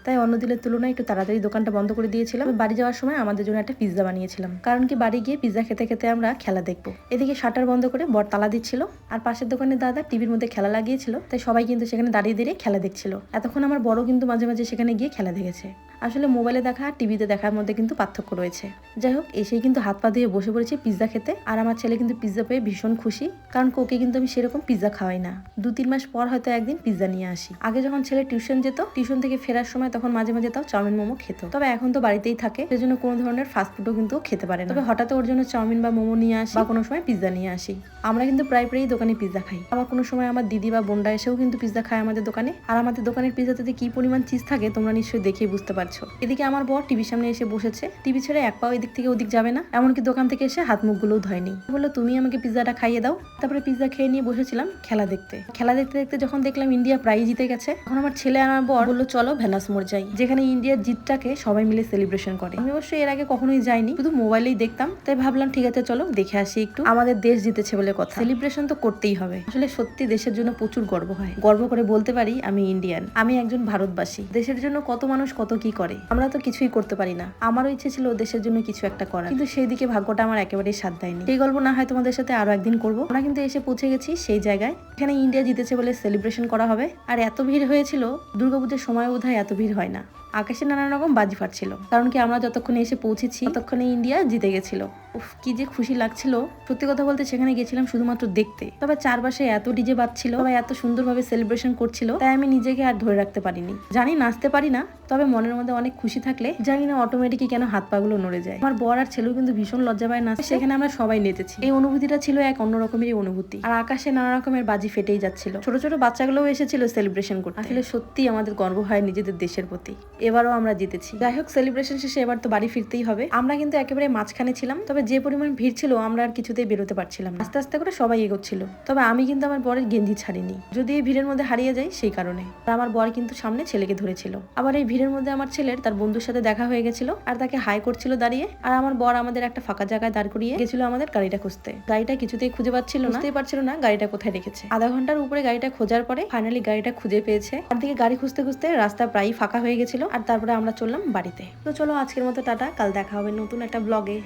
তাই অন্য দিনের তুলনায় একটু তাড়াতাড়ি দোকানটা বন্ধ করে দিয়েছিলাম। বাড়ি যাওয়ার সময় আমাদের জন্য একটা পিৎজা বানিয়েছিলাম, কারণ কি বাড়ি গিয়ে পিৎজা খেতে খেতে আমরা খেলা দেখবো। এদিকে শাটার বন্ধ করে বর তালা দিচ্ছিল, আর পাশের দোকানে দাদা টিভির মধ্যে খেলা লাগিয়েছিল, তাই সবাই কিন্তু সেখানে দাঁড়িয়ে দাঁড়িয়ে খেলা দেখছিল। এতক্ষণ আমার বড় কিন্তু মাঝে মাঝে সেখানে গিয়ে খেলা দেখেছে। আসলে মোবাইলে দেখা আর টিভিতে দেখার মধ্যে কিন্তু পার্থক্য রয়েছে। যাই হোক, এসেই কিন্তু হাত পা ধুয়ে বসে পড়েছি পিৎজা খেতে। আর আমার ছেলে কিন্তু পিৎজা পেয়ে ভীষণ খুশি, কারণ ওকে কিন্তু আমি সেরকম পিৎজা খাওয়াই না। 2-3 মাস পর হয়তো একদিন পিৎজা নিয়ে আসি। আগে যখন ছেলে টিউশন যেত, টিউশন থেকে ফেরার সময় তখন মাঝে মাঝে তাও চাউমিন মোমো খেত। তবে এখন তো বাড়িতেই থাকে, সেজন্য কোনো ধরনের ফাস্টফুডও কিন্তু খেতে পারে না। তবে হঠাৎ ওর জন্য চাউমিন বা মোমো নিয়ে আসি, বা কোনো সময় পিৎজা নিয়ে আসি। আমরা কিন্তু প্রায় দোকানে পিৎজা খাই। আবার কোনো সময় আমার দিদি বা বোনরা এসেও কিন্তু পিৎজা খায় আমাদের দোকানে। আর আমাদের দোকানের পিৎজাতে কি পরিমাণ চিজ থাকে তোমরা নিশ্চয়ই দেখেই বুঝতে পারছো। এদিকে আমার বর টিভির সামনে এসে বসেছে, টিভি ছেড়ে এক পাও এদিক থেকে ওদিক যাবে না, এমনকি দোকান থেকে এসে হাত মুখগুলোও ধয়নি। বললো তুমি আমাকে পিৎজাটা খাইয়ে দাও। তারপরে পিৎজা খেয়ে নিয়ে বসেছিলাম খেলা দেখতে। খেলা দেখতে দেখতে যখন দেখলাম ইন্ডিয়া প্রায় জিতে গেছে, তখন আমার ছেলে আর আমার বর বললো চলো ভেনাস মোড় যাই, যেখানে ইন্ডিয়ার জিতটাকে সবাই মিলে সেলিব্রেশন করে। আমি অবশ্যই এর আগে কখনোই যাইনি, শুধু মোবাইলেই দেখতাম, তাই ভাবলাম ঠিক আছে চলো দেখে আসি একটু। আমাদের দেশ জিতেছে বলে কথা, সেলিব্রেশন তো করতেই হবে। আসলে সত্যি দেশের জন্য প্রচুর গর্ব হয়, গর্ব করে বলতে পারি আমি ইন্ডিয়ান, আমি একজন ভারতবাসী। দেশের জন্য কত মানুষ কত কি করে, আমরা তো কিছুই করতে পারি না। আমারও ইচ্ছে ছিল দেশের জন্য কিছু একটা করার, কিন্তু সেই দিকে ভাগ্যটা আমার একেবারেই সাথ দেয়নি। সেই গল্প না হয় তোমাদের সাথে আরো একদিন করবো। আমরা কিন্তু এসে পৌঁছে গেছি সেই জায়গায়, এখানে ইন্ডিয়া জিতেছে বলে সেলিব্রেশন করা হবে। আর এত ভিড় হয়েছিল, দুর্গাপুজোর সময় বোধহয় এত ভিড় হয় না। আকাশে নানা রকম বাজি ফাটছিল, কারণ কি আমরা যতক্ষণে এসে পৌঁছেছি ততক্ষণে ইন্ডিয়া জিতে গেছিল। উফ, কি যে খুশি লাগছিল। সত্যি কথা বলতে সেখানে গেছিলাম শুধুমাত্র দেখতে, তবে চারপাশে এত ডিজে বাজছিল, সবাই এত সুন্দরভাবে সেলিব্রেশন করছিল, তাই আমি নিজেকে আর ধরে রাখতে পারিনি। জানি নাচতে পারি না, তবে মনের মধ্যে অনেক খুশি থাকলে জানি না অটোমেটিকই কেন হাত পা গুলো নড়ে যায়। আমার বর আর ছেলেও কিন্তু ভীষণ লজ্জা পায় নাচতে, সেখানে আমরা সবাই নেচেছি। এই অনুভূতিটা ছিল এক অন্যরকমেরই অনুভূতি। আর আকাশে নানা রকমের বাজি ফেটেই যাচ্ছিল, ছোট ছোট বাচ্চাগুলোও এসেছিল সেলিব্রেশন করতে। আসলে সত্যি আমাদের গর্ব হয় নিজেদের দেশের প্রতি। এবারও আমরা জিতেছি। যাই হোক, সেলিব্রেশন শেষে এবার তো বাড়ি ফিরতেই হবে। আমরা কিন্তু একেবারে মাঝখানে ছিলাম, তবে যে পরিমাণ ভিড় ছিল আমরা আর কিছুতেই বেরোতে পারছিলাম না। আস্তে আস্তে করে সবাই এগোচ্ছিল, তবে আমি কিন্তু আমার বরের গেঞ্জি ছাড়িনি, যদি এই ভিড়ের মধ্যে হারিয়ে যাই সেই কারণে। আর আমার বর কিন্তু সামনে ছেলেকে ধরেছিল। আবার এই ভিড়ের মধ্যে আমার ছেলের তার বন্ধুর সাথে দেখা হয়ে গেছিল, আর তাকে হাই করছিল দাঁড়িয়ে। আর আমার বর আমাদের একটা ফাঁকা জায়গায় দাঁড় করিয়ে গেছিল আমাদের গাড়িটা খুঁজতে। গাড়িটা কিছুতেই খুঁজে পাচ্ছিল না, বুঝতেই পারছিল না গাড়িটা কোথায় রেখেছে। আধা ঘন্টার উপরে গাড়িটা খোঁজার পরে ফাইনালি গাড়িটা খুঁজে পেয়েছে। আর দিকে গাড়ি খুঁজতে খুঁজতে রাস্তা প্রায় ফাঁকা হয়ে গেছিল, আর তারপরে আমরা চললাম বাড়িতে। তো চলো আজকের মতো টাটা, কাল দেখা হবে নতুন একটা ব্লগে।